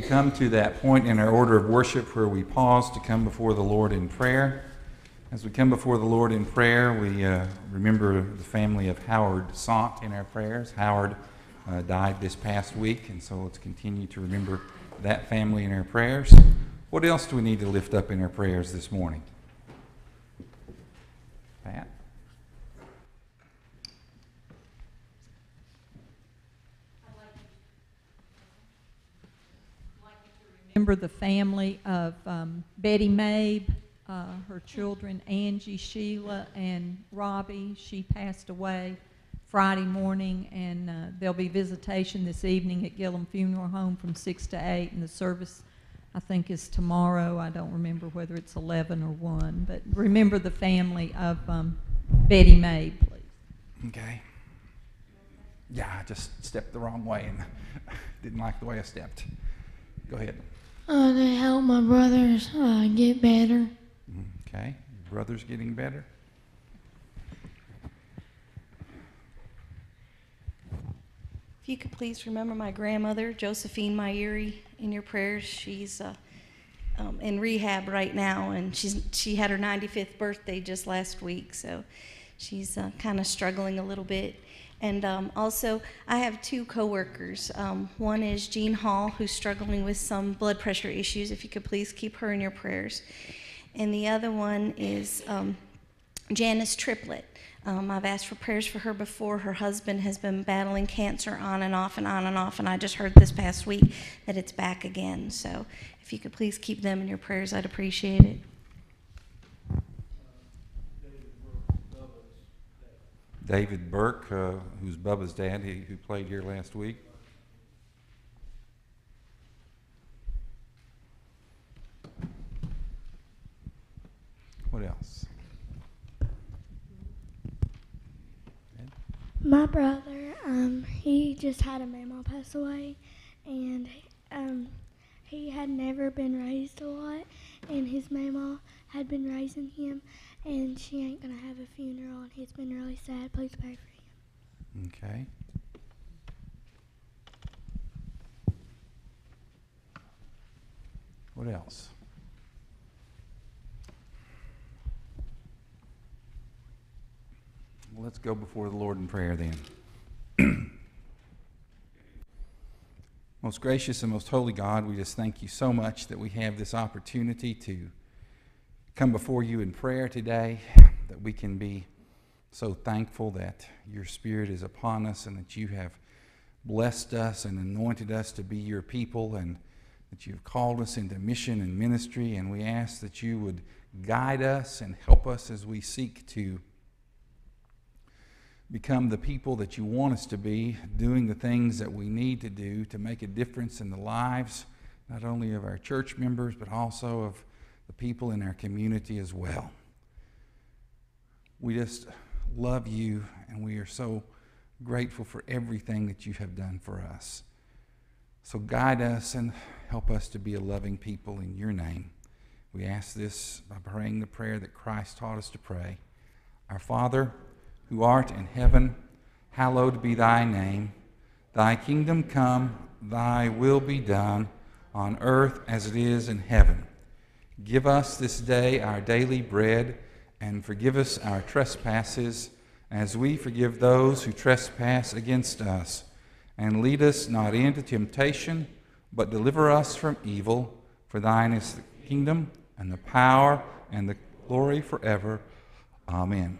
We come to that point in our order of worship where we pause to come before the Lord in prayer. As we come before the Lord in prayer, we remember the family of Howard Sant in our prayers. Howard died this past week, and so let's continue to remember that family in our prayers. What else do we need to lift up in our prayers this morning? Pat? Remember the family of Betty Mabe, her children Angie, Sheila, and Robbie. She passed away Friday morning, and there'll be visitation this evening at Gillum Funeral Home from 6 to 8, and the service, I think, is tomorrow. I don't remember whether it's 11 or 1, but remember the family of Betty Mabe, please. Okay. Yeah, I just stepped the wrong way and didn't like the way I stepped. Go ahead. To help my brothers get better. Okay. Your brother's getting better? If you could please remember my grandmother, Josephine Myeri, in your prayers. She's in rehab right now, and she had her 95th birthday just last week, so she's kind of struggling a little bit. And also, I have two coworkers. One is Jean Hall, who's struggling with some blood pressure issues. If you could please keep her in your prayers. And the other one is Janice Triplett. I've asked for prayers for her before. Her husband has been battling cancer on and off and on and off, and I just heard this past week that it's back again. So if you could please keep them in your prayers, I'd appreciate it. David Burke, who's Bubba's dad, who played here last week. What else? My brother, he just had a mama pass away, and he had never been raised a lot, and his mama had been raising him, and she ain't gonna have a funeral, and he's been really sad. Please pray for him. Okay. What else? Well, let's go before the Lord in prayer then. Most gracious and most holy God, we just thank you so much that we have this opportunity to come before you in prayer today, that we can be so thankful that your Spirit is upon us and that you have blessed us and anointed us to be your people, and that you've called us into mission and ministry, and we ask that you would guide us and help us as we seek to become the people that you want us to be, doing the things that we need to do to make a difference in the lives, not only of our church members, but also of the people in our community as well. We just love you, and we are so grateful for everything that you have done for us. So guide us and help us to be a loving people in your name. We ask this by praying the prayer that Christ taught us to pray. Our Father, who art in heaven, hallowed be thy name. Thy kingdom come, thy will be done, on earth as it is in heaven. Give us this day our daily bread, and forgive us our trespasses, as we forgive those who trespass against us. And lead us not into temptation, but deliver us from evil. For thine is the kingdom, and the power, and the glory forever. Amen.